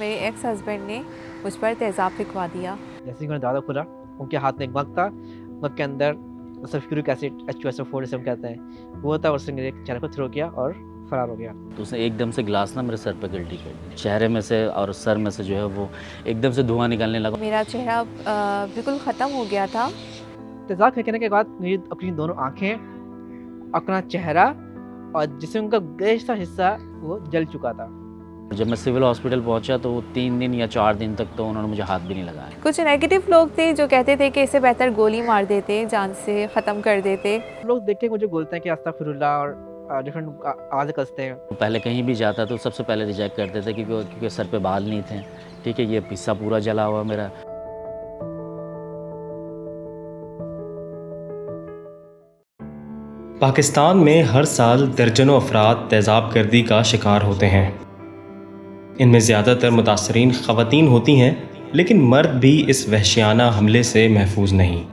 मेरे ex husband ने मुझ पर तेज़ाब फेंकवा दिया। जैसे ही उन्होंने दरवाज़ा खोला, उनके हाथ में एक मग था, मग के अंदर सल्फ्यूरिक एसिड H2SO4 जिसे हम कहते हैं, वो था। उसने मेरे चेहरे को थ्रो किया और फरार हो गया। तो उसने एकदम से ग्लास ना मेरे सर पे गिल्टी कर दी। चेहरे में से और सर में से जो है वो एकदम से धुआं निकलने लगा। मेरा चेहरा बिल्कुल ख़त्म हो गया था। तेज़ाब फेंकने के बाद मेरी अपनी दोनों आँखें, अपना चेहरा और जिस्म का बेशतर हिस्सा वो जल चुका था। जब मैं सिविल हॉस्पिटल पहुंचा तो 3 दिन या 4 दिन तक तो उन्होंने मुझे हाथ भी नहीं लगाया। कुछ नेगेटिव लोग थे जो कहते थे कि इससे बेहतर गोली मार देते, जान से ख़त्म कर देते। लोग देख के मुझे बोलते हैं कि अस्तगफिरुल्लाह और डिफरेंट आवाज़ें कसते हैं। पहले कहीं भी जाता तो सबसे पहले रिजेक्ट करते थे क्योंकि सर पे बाल नहीं थे। ठीक है, ये हिस्सा पूरा जला हुआ मेरा। पाकिस्तान में हर साल दर्जनों अफराद तेज़ाब गर्दी का शिकार होते हैं। इनमें ज़्यादातर मुतासरीन ख़वातीन होती हैं, लेकिन मर्द भी इस वहशियाना हमले से महफूज नहीं।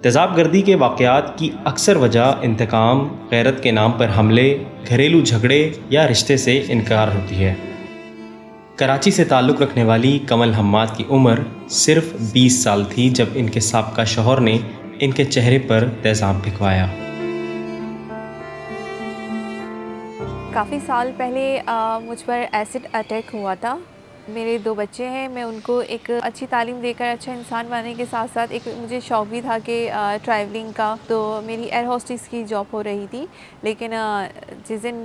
तेज़ाब गर्दी के वाक़यात की अक्सर वजह इंतकाम, गैरत के नाम पर हमले, घरेलू झगड़े या रिश्ते से इनकार होती है। कराची से ताल्लुक़ रखने वाली कमल हम्माद की उम्र सिर्फ 20 साल थी जब इनके साबका शौहर ने इनके चेहरे पर तेज़ाब फेंकवाया। काफ़ी साल पहले मुझ पर एसिड अटैक हुआ था। मेरे 2 बच्चे हैं, मैं उनको एक अच्छी तालीम देकर अच्छा इंसान बनने के साथ साथ एक मुझे शौक़ भी था कि ट्रैवलिंग का। तो मेरी एयर होस्टेस की जॉब हो रही थी, लेकिन जिस दिन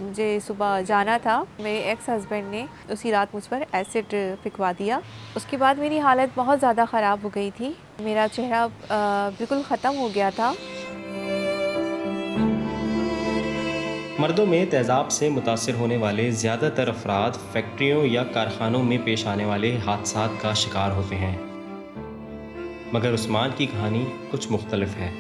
मुझे सुबह जाना था, मेरे एक्स हस्बैंड ने उसी रात मुझ पर एसिड फेंकवा दिया। उसके बाद मेरी हालत बहुत ज़्यादा ख़राब हो गई थी। मेरा चेहरा बिल्कुल ख़त्म हो गया था। मर्दों में तेज़ाब से मुतासिर होने वाले ज़्यादातर अफराद फैक्ट्रियों या कारखानों में पेश आने वाले हादसात का शिकार होते हैं, मगर उस्मान की कहानी कुछ मुख्तलिफ है।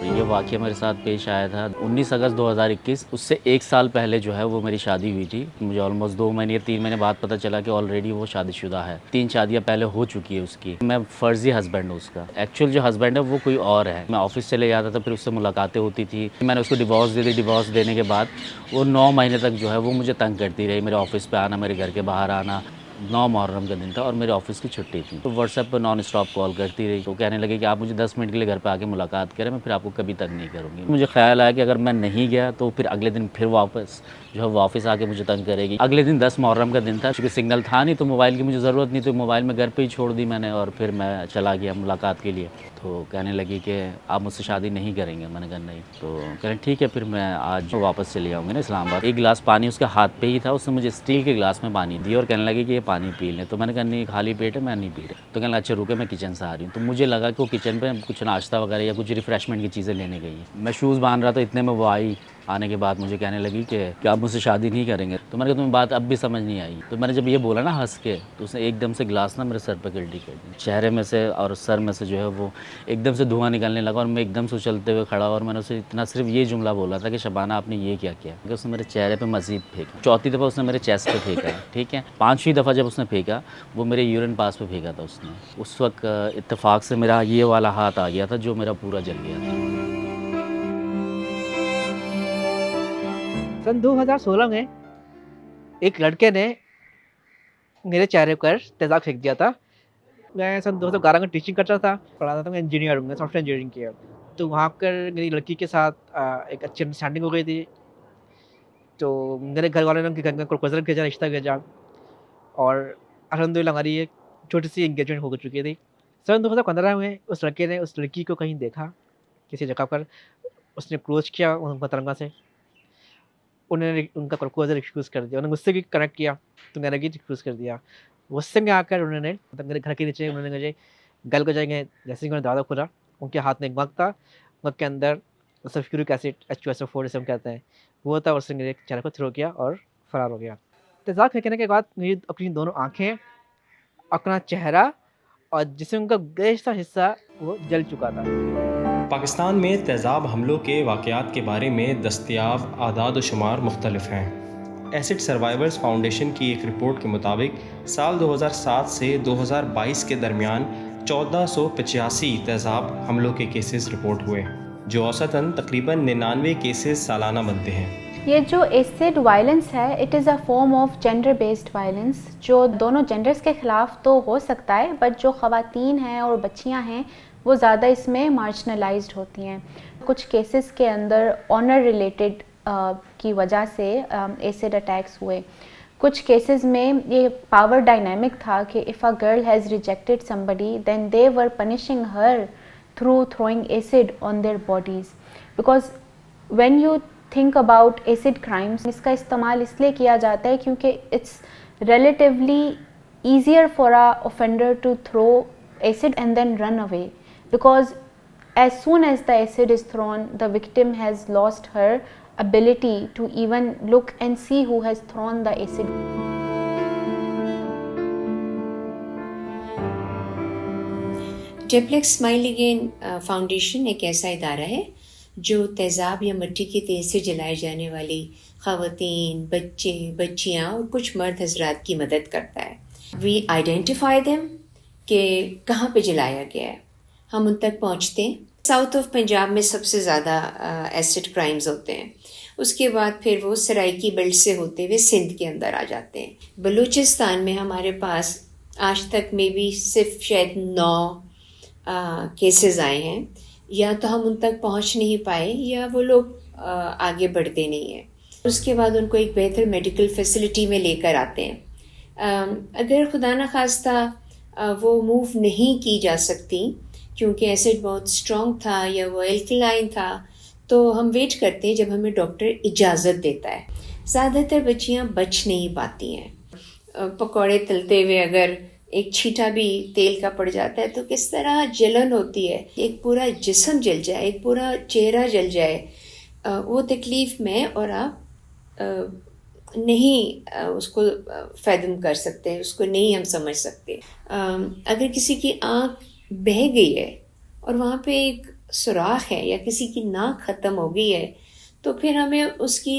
ये वाक़या मेरे साथ पेश आया था 19 अगस्त 2021। उससे 1 साल पहले जो है वो मेरी शादी हुई थी। मुझे ऑलमोस्ट 2 महीने 3 महीने बाद पता चला कि ऑलरेडी वो शादीशुदा है। 3 शादियाँ पहले हो चुकी है उसकी। मैं फ़र्ज़ी हस्बैंड हूँ उसका। एक्चुअल जो हस्बैंड है वो कोई और है। मैं ऑफ़िस चले जाता था, फिर उससे मुलाकातें होती थी। मैंने उसको डिवोर्स दे दी। डिवोर्स देने के बाद वो 9 महीने तक जो है वो मुझे तंग करती रही। मेरे ऑफ़िस पे आना, मेरे घर के बाहर आना। 9 मुहर्रम का दिन था और मेरे ऑफिस की छुट्टी थी। तो व्हाट्सएप पर नॉन स्टॉप कॉल करती रही। तो कहने लगे कि आप मुझे 10 मिनट के लिए घर पे आके मुलाकात करें, मैं फिर आपको कभी तंग नहीं करूँगी। मुझे ख्याल आया कि अगर मैं नहीं गया तो फिर अगले दिन फिर वापस जो है वो ऑफिस आके मुझे तंग करेगी। अगले दिन 10 मुहर्रम का दिन था, क्योंकि सिग्नल था नहीं तो मोबाइल की मुझे ज़रूरत नहीं, तो मोबाइल में घर पे ही छोड़ दी मैंने और फिर मैं चला गया मुलाकात के लिए। तो कहने लगी कि आप मुझसे शादी नहीं करेंगे। मैंने कहा नहीं। तो कह रहे ठीक है, फिर मैं आज वापस चले जाऊँगी ना इस्लामाबाद। 1 गिलास पानी उसके हाथ पे ही था, उसने मुझे स्टील के गिलास में पानी दिया और कहने लगी कि ये पानी पी लें। तो मैंने कहा नहीं, खाली पेट है, मैं नहीं पी रहा। तो कहने लगा अच्छा रुके, मैं किचन से आ रही हूँ। तो मुझे लगा कि वो किचन पे कुछ नाश्ता वगैरह या कुछ रिफ्रेशमेंट की चीज़ें लेने गई है। मैं शूज़ बांध रहा था, इतने में वो आई। आने के बाद मुझे कहने लगी कि आप मुझसे शादी नहीं करेंगे। तो मैंने कहा तुम्हें बात अब भी समझ नहीं आई। तो मैंने जब ये बोला ना हंस के, तो उसने एकदम से गिलास ना मेरे सर पर गिल्टी कर दी। चेहरे में से और सर में से जो है वो एकदम से धुआं निकलने लगा और मैं एकदम से उछलते हुए खड़ा और मैंने उसे इतना सिर्फ ये जुमला बोला था कि शबाना आपने ये क्या किया। कि उसने मेरे चेहरे पे मज़ीद फेंका। 4थी दफ़ा उसने मेरे चेस्ट पे फेंका, ठीक है। 5वीं दफ़ा जब उसने फेंका, वो मेरे यूरिन पास पे फेंका था उसने। उस वक्त इत्तेफाक से मेरा ये वाला हाथ आ गया था जो मेरा पूरा जल गया था। सन 2016 में एक लड़के ने मेरे चेहरे पर तेज़ाब फेंक दिया था। मैं सन 2011 में टीचिंग करता था, पढ़ाता था। मैं इंजीनियर हूँ, मैं सॉफ्टवेयर इंजीनियरिंग किया। तो वहाँ पर मेरी लड़की के साथ एक अच्छी अंडरस्टैंडिंग हो गई थी। तो मेरे घर वालों ने उनके घर में प्रपोज़ल भेजा, रिश्ता भेजा और अल्हम्दुलिल्लाह हमारी एक छोटी-सी एंगेजमेंट हो चुकी थी। सन 2015 में उस लड़के ने उस लड़की को कहीं देखा, किसी जगह पर। उसने अप्रोच किया उन मोहतरमा से। उन्होंने उनका प्रपोज़ल रिफ्यूज़ कर दिया। उन्होंने मुझसे भी कनेक्ट किया, तो मैंने भी रिफ्यूज़ कर दिया। गुस्से में आकर उन्होंने मतलब मेरे घर के नीचे उन्होंने मुझे गल गजाएँगे। जैसे ही उन्होंने दरवाज़ा खोला, उनके हाथ में एक मग था, मग के अंदर सल्फ्यूरिक एसिड H2SO4 जिसे हम कहते हैं, वो था। उसने मेरे चेहरे को थ्रो किया और फरार हो गया। तेज़ाब फेंकने के बाद मेरी अपनी दोनों आँखें, अपना चेहरा और जिस्म का बेशतर हिस्सा वो जल चुका था। पाकिस्तान में तेज़ाब हमलों के वाक़यात के बारे में दस्तयाब आदाद व शुमार मुख्तलिफ हैं। एसिड सर्वाइवर्स फाउंडेशन की एक रिपोर्ट के मुताबिक साल 2007 से 2022 के दरमियान 1485 तेज़ाब हमलों के केसेस रिपोर्ट हुए, जो औसतन तकरीबन 99 केसेस सालाना बनते हैं। ये जो एसिड वायलेंस है, it is a form of gender based violence, जो दोनों जेंडर्स के ख़िलाफ़ तो हो सकता है, बट जो ख़वातीन हैं और बच्चियां हैं वो ज़्यादा इसमें मार्जिनलाइज्ड होती हैं। कुछ केसेस के अंदर ऑनर रिलेटेड की वजह से एसिड अटैक्स हुए। कुछ केसेस में ये पावर डायनामिक था कि if a girl has rejected somebody then they were punishing her through throwing acid on their bodies, because when you think about acid crimes, इसका इस्तेमाल इसलिए किया जाता है क्योंकि it's relatively easier for a offender to throw acid and then run away, because as soon as the acid is thrown, the victim has lost her ability to even look and see who has thrown the acid. Triplex smile again foundation एक ऐसा इदारा है जो तेज़ाब या मिट्टी के तेल से जलाई जाने वाली ख़वातीन, बच्चे, बच्चियाँ और कुछ मर्द हजरात की मदद करता है। वी आइडेंटिफाई देम कि कहाँ पे जलाया गया है, हम उन तक पहुँचते हैं। साउथ ऑफ पंजाब में सबसे ज़्यादा एसिड क्राइम्स होते हैं, उसके बाद फिर वो सराइकी बेल्ट से होते हुए सिंध के अंदर आ जाते हैं। बलूचिस्तान में हमारे पास आज तक में भी सिर्फ शायद 9 केसेस आए हैं, या तो हम उन तक पहुंच नहीं पाए या वो लोग आगे बढ़ते नहीं हैं। उसके बाद उनको एक बेहतर मेडिकल फैसिलिटी में लेकर आते हैं। अगर खुदा न खास्ता वो मूव नहीं की जा सकती क्योंकि एसिड बहुत स्ट्रॉन्ग था या वो एल्कलाइन था, तो हम वेट करते हैं जब हमें डॉक्टर इजाज़त देता है। ज़्यादातर बच्चियाँ बच नहीं पाती हैं। पकौड़े तलते हुए अगर एक छींटा भी तेल का पड़ जाता है तो किस तरह जलन होती है, एक पूरा जिस्म जल जाए, एक पूरा चेहरा जल जाए, वो तकलीफ़ में और आप नहीं उसको फ़ैदम कर सकते, उसको नहीं हम समझ सकते। अगर किसी की आँख बह गई है और वहाँ पे एक सुराख है या किसी की नाक ख़त्म हो गई है, तो फिर हमें उसकी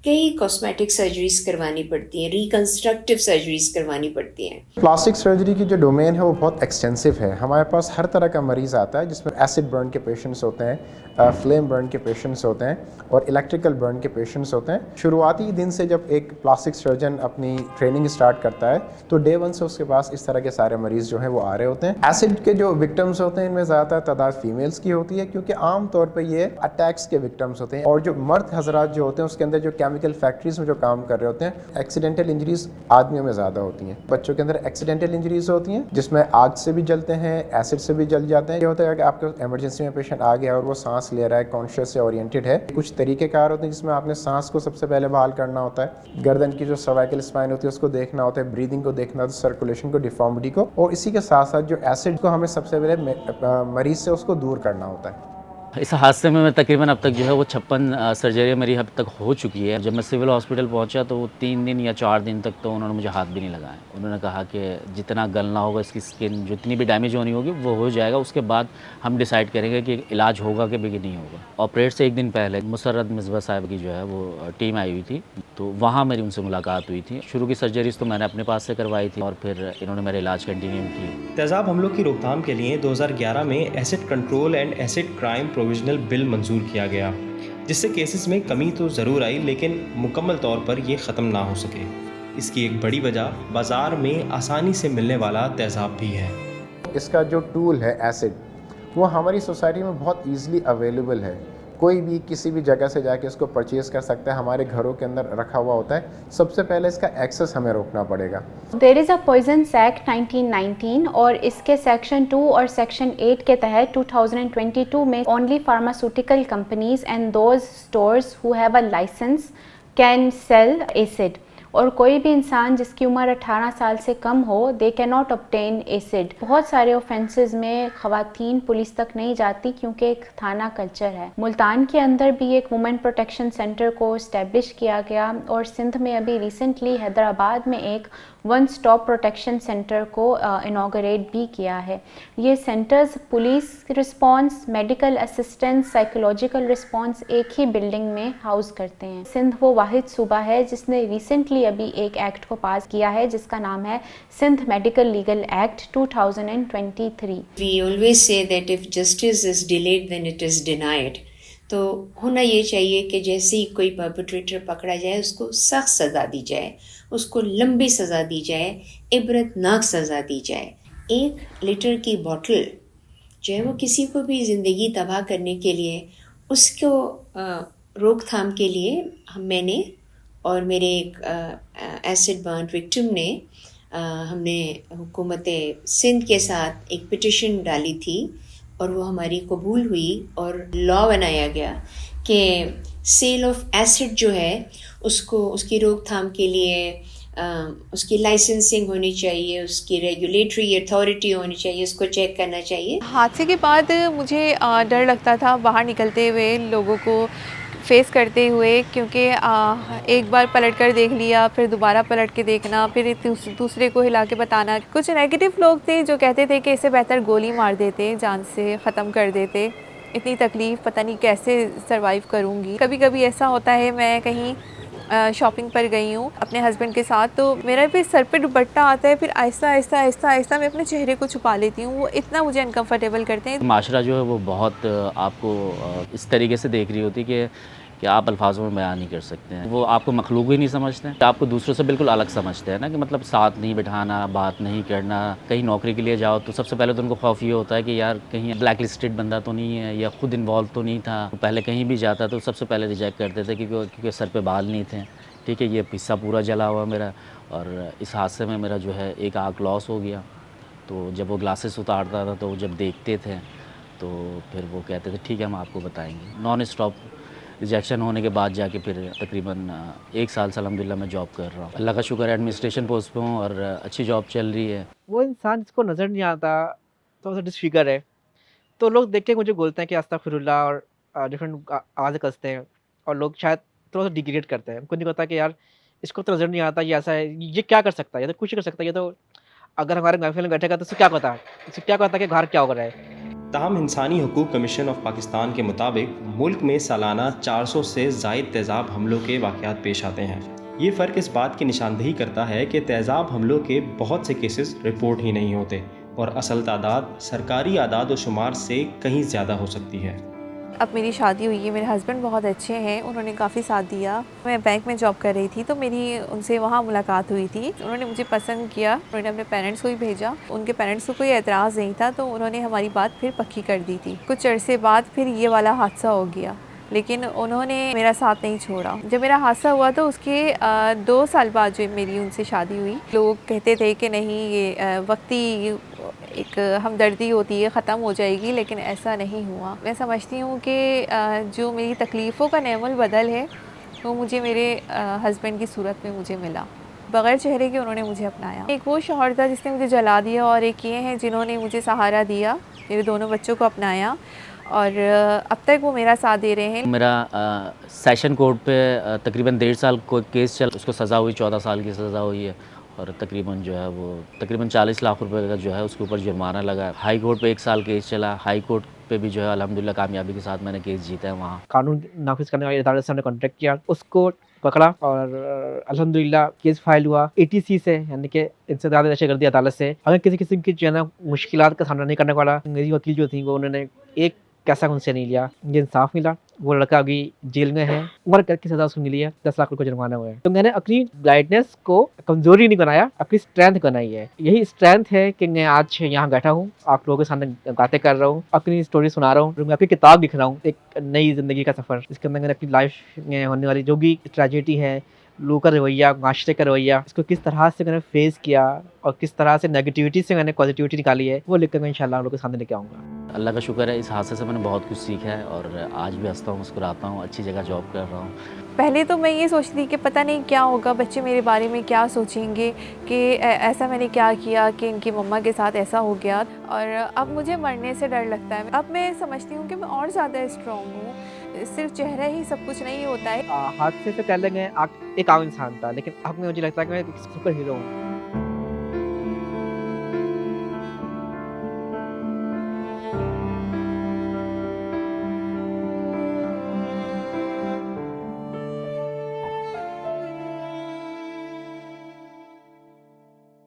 कई कॉस्मेटिक सर्जरीज करवानी पड़ती हैं, रिकन्स्ट्रक्टिव सर्जरीज करवानी पड़ती हैं। प्लास्टिक सर्जरी की जो डोमेन है वो बहुत एक्सटेंसिव है। हमारे पास हर तरह का मरीज़ आता है जिसमें एसिड बर्न के पेशेंट्स होते हैं, फ्लेम बर्न के पेशेंट्स होते हैं और इलेक्ट्रिकल बर्न के पेशेंट्स होते हैं। शुरुआती दिन से जब एक प्लास्टिक सर्जन अपनी ट्रेनिंग स्टार्ट करता है तो डे 1 से उसके पास इस तरह के सारे मरीज़ जो हैं वो आ रहे होते हैं। एसिड के जो विक्टिम्स होते हैं इनमें ज़्यादातर तादाद फीमेल्स की होती है क्योंकि आम तौर पर ये अटैक्स के विक्टिम्स होते हैं, और जो मर्द हजरात जो होते हैं उसके अंदर जो केमिकल फैक्ट्रीज में जो काम कर रहे होते हैं, एक्सीडेंटल इंजरीज आदमियों में ज़्यादा होती हैं। बच्चों के अंदर एक्सीडेंटल इंजरीज होती हैं जिसमें आग से भी जलते हैं, एसिड से भी जल जाते हैं। ये होता है कि आपको इमरजेंसी में पेशेंट आ गया और वो सांस ले रहा है, कॉन्शियस से ओरिएंटेड है। कुछ तरीक़ेकार होते हैं जिसमें आपने सांस को सबसे पहले बहाल करना होता है, गर्दन की जो सर्वाइकल स्पाइन होती है उसको देखना होता है, ब्रीदिंग को देखना होता है, सर्कुलेशन को, डिफॉर्मिटी को, और इसी के साथ साथ जो एसिड को हमें सबसे पहले मरीज से उसको दूर करना होता है। इस हादसे में मैं तकरीबन अब तक जो है वो 56 सर्जरी मेरी अब तक हो चुकी है। जब मैं सिविल हॉस्पिटल पहुंचा तो वो 3 दिन या 4 दिन तक तो उन्होंने मुझे हाथ भी नहीं लगाया। उन्होंने कहा कि जितना गलना होगा, इसकी स्किन जितनी भी डैमेज होनी होगी वो हो जाएगा, उसके बाद हम डिसाइड करेंगे कि इलाज होगा कि भी नहीं होगा। ऑपरेट से एक दिन पहले मुसर्रत मिसबा साहब की जो है वो टीम आई हुई थी, तो वहाँ मेरी उनसे मुलाकात हुई थी। शुरू की सर्जरीज तो मैंने अपने पास से करवाई थी और फिर इन्होंने मेरा इलाज कंटिन्यू की। तेज़ाब हमलों की रोकथाम के लिए 2011 में acid control and acid crime provisional bill मंजूर किया गया, जिससे केसेस में कमी तो ज़रूर आई लेकिन मुकम्मल तौर पर ये ख़त्म ना हो सके। इसकी एक बड़ी वजह बाज़ार में आसानी से मिलने वाला तेज़ाब भी है। इसका जो टूल है एसिड, वो हमारी सोसाइटी में बहुत ईज़िली अवेलेबल है। कोई भी किसी भी जगह से जाके इसको परचेज़ कर सकता है, हमारे घरों के अंदर रखा हुआ होता है। सबसे पहले इसका एक्सेस हमें रोकना पड़ेगा। There is a poisons act 1919 और इसके सेक्शन 2 और सेक्शन 8 के तहत 2022 में only pharmaceutical companies and those stores who have a licence can sell acid, और कोई भी इंसान जिसकी उम्र 18 साल से कम हो, they can not obtain acid. बहुत सारे ऑफेंसेस में ख़वातीन पुलिस तक नहीं जाती क्योंकि एक थाना कल्चर है। मुल्तान के अंदर भी एक वुमेन प्रोटेक्शन सेंटर को इस्टेब्लिश किया गया और सिंध में अभी रिसेंटली हैदराबाद में एक 1 स्टॉप प्रोटेक्शन सेंटर को इनॉगरेट भी किया है। ये centres police response, medical assistance, psychological response एक ही बिल्डिंग में हाउस करते हैं। सिंध वो वाहिद सूबा है जिसने रिसेंटली अभी एक एक्ट को पास किया है जिसका नाम है Sindh medical legal act 2023। We always say that if justice is delayed then it is denied. तो होना ये चाहिए कि जैसे ही कोई परपेट्रेटर पकड़ा जाए उसको सख्त सज़ा दी जाए, उसको लंबी सज़ा दी जाए, इबरतनाक सज़ा दी जाए। 1 लीटर की बॉटल जो है वो किसी को भी ज़िंदगी तबाह करने के लिए, उसको रोकथाम के लिए मैंने और मेरे एक एसिड बर्न विक्टिम ने हमने हुकूमत सिंध के साथ एक पिटिशन डाली थी और वो हमारी कबूल हुई और लॉ बनाया गया कि सेल ऑफ एसिड जो है उसको उसकी रोकथाम के लिए उसकी लाइसेंसिंग होनी चाहिए, उसकी रेगुलेटरी अथॉरिटी होनी चाहिए, उसको चेक करना चाहिए। हादसे के बाद मुझे डर लगता था बाहर निकलते हुए लोगों को फेस करते हुए, क्योंकि एक बार पलट कर देख लिया, फिर दोबारा पलट के देखना, फिर दूसरे को हिला के बताना। कुछ नेगेटिव लोग थे जो कहते थे कि इससे बेहतर गोली मार देते, जान से ख़त्म कर देते, इतनी तकलीफ़ पता नहीं कैसे सरवाइव करूँगी। कभी कभी ऐसा होता है, मैं कहीं शॉपिंग पर गई हूँ अपने हस्बैंड के साथ, तो मेरा फिर सर पे दुपट्टा आता है, फिर आहिस्ता आहिस्ता आहिस्ता आहिस्ता मैं अपने चेहरे को छुपा लेती हूँ। वो इतना मुझे अनकंफर्टेबल करते हैं। माशरा जो है वो बहुत आपको इस तरीके से देख रही होती कि आप अल्फाजों में बयान नहीं कर सकते हैं। वो आपको मखलूक ही नहीं समझते हैं, आपको दूसरों से बिल्कुल अलग समझते हैं ना, कि मतलब साथ नहीं बिठाना, बात नहीं करना। कहीं नौकरी के लिए जाओ तो सबसे पहले तो उनको खौफ ये होता है कि यार कहीं ब्लैक लिस्टेड बंदा तो नहीं है या खुद इन्वॉल्व तो नहीं था। पहले कहीं भी जाता तो सबसे पहले रिजेक्ट करते थे क्योंकि सर पे बाल नहीं थे। ठीक है, ये हिस्सा पूरा जला हुआ मेरा, और इस हादसे में मेरा जो है एक आँख लॉस हो गया। तो जब वो ग्लासेस उतारता था तो जब देखते थे तो फिर वो कहते थे ठीक है हम आपको बताएंगे। नॉन स्टॉप रिजेक्शन होने के बाद जाके फिर तकरीबन 1 साल से अल्हम्दुलिल्लाह मैं जॉब कर रहा हूँ। अल्लाह का शुक्र है एडमिनिस्ट्रेशन पोस्ट पे हूँ और अच्छी जॉब चल रही है। वो इंसान जिसको नज़र नहीं आता, थोड़ा सा डिसफिगर है, तो लोग देख के मुझे बोलते हैं कि अस्तगफिरुल्लाह, और डिफरेंट आवाज़ें कसते हैं, और लोग शायद थोड़ा सा डिग्रेड करते हैं। उनको नहीं पता कि यार इसको तो नज़र नहीं आता, ये ऐसा है, ये क्या कर सकता है, ये तो कुछ नहीं कर सकता, ये तो अगर हमारे महफिल में बैठेगा तो उसे क्या पता, उसे क्या पता कि बाहर क्या हो रहा है। ताहम इंसानी हकूक़ कमीशन ऑफ पाकिस्तान के मुताबिक मुल्क में सालाना 400 से ज़ायद तेज़ाब हमलों के वाक़यात पेश आते हैं। ये फ़र्क इस बात की निशानदही करता है कि तेज़ाब हमलों के बहुत से केसेस रिपोर्ट ही नहीं होते और असल तादाद सरकारी आदाद व शुमार से कहीं ज़्यादा हो सकती है। अब मेरी शादी हुई है, मेरे हस्बैंड बहुत अच्छे हैं, उन्होंने काफ़ी साथ दिया। मैं बैंक में जॉब कर रही थी तो मेरी उनसे वहाँ मुलाकात हुई थी। उन्होंने मुझे पसंद किया, उन्होंने अपने पेरेंट्स को ही भेजा। उनके पेरेंट्स को कोई एतराज़ नहीं था तो उन्होंने हमारी बात फिर पक्की कर दी थी। कुछ अरसे बाद फिर ये वाला हादसा हो गया, लेकिन उन्होंने मेरा साथ नहीं छोड़ा। जब मेरा हादसा हुआ तो उसके 2 साल बाद जो मेरी उनसे शादी हुई, लोग कहते थे कि नहीं ये वक्ती एक हमदर्दी होती है, ख़त्म हो जाएगी, लेकिन ऐसा नहीं हुआ। मैं समझती हूँ कि जो मेरी तकलीफ़ों का नेमुल बदल है वो मुझे मेरे हस्बैंड की सूरत में मुझे मिला। बग़ैर चेहरे के उन्होंने मुझे अपनाया। एक वो शौहर था जिसने मुझे जला दिया, और एक ये हैं जिन्होंने मुझे सहारा दिया, मेरे दोनों बच्चों को अपनाया, और अब तक वो मेरा साथ दे रहे हैं। मेरा सेशन कोर्ट पे तकरीबन 1.5 साल को केस चल, उसको सज़ा हुई, 14 साल की सज़ा हुई है, और तकरीबन जो है वो तकरीबन 40 लाख रुपए का जो है उसके ऊपर जुर्माना लगा। हाई कोर्ट पे 1 साल केस चला, हाई कोर्ट पे भी जो है अल्हम्दुलिल्लाह कामयाबी के साथ मैंने केस जीता है वहाँ। कानून नाफिज करने वाले अदालत से हमने कॉन्टेक्ट किया, उसको पकड़ा, और अल्हम्दुलिल्लाह केस फाइल हुआ एटीसी से, यानी कि इंसदाद नशे कर दिया अदालत से। अगर किसी किस्म की जो है ना मुश्किलात का सामना नहीं करने वाला, मेरी वकील जो थी वो उन्होंने एक पैसा उनसे नहीं लिया, मुझे इंसाफ मिला। वो लड़का अभी जेल में है, उम्र कैद की सज़ा उसको मिली है, 10 लाख रुपये जुर्माना हुआ है। तो मैंने अपनी ब्राइटनेस को कमज़ोरी नहीं बनाया, अपनी स्ट्रेंथ बनाई है। यही स्ट्रेंथ है कि मैं आज यहाँ बैठा हूँ, आप लोगों के सामने बातें कर रहा हूँ, अपनी स्टोरी सुना रहा हूँ, मैं अपनी किताब लिख रहा हूँ, एक नई ज़िंदगी का सफ़र, जिसके अंदर मैंने अपनी लाइफ में होने वाली जो भी ट्रेजेडी है, लोगों का रवैया, माशरे का रवैया, इसको किस तरह से मैंने फेस किया और किस तरह से नेगेटिविटी से मैंने पॉजिटिविटी निकाली है, वो लिखकर मैं इंशाल्लाह आप लोगों के सामने लेके आऊँगा। अल्लाह का शुक्र है इस हादसे से मैंने बहुत कुछ सीखा है और आज भी हंसता हूँ, मुस्कुराता हूँ, अच्छी जगह जॉब कर रहा हूँ। पहले तो मैं ये सोचती थी कि पता नहीं क्या होगा, बच्चे मेरे बारे में क्या सोचेंगे कि ऐसा मैंने क्या किया कि इनकी मम्मा के साथ ऐसा हो गया, और अब मुझे मरने से डर लगता है। अब मैं समझती हूँ कि मैं और ज़्यादा स्ट्रॉन्ग हूँ, सिर्फ चेहरा ही सब कुछ नहीं होता है। हादसे से पहले मैं एक आम इंसान था, लेकिन अब मुझे लगता है कि मैं एक सुपर हीरो हूँ।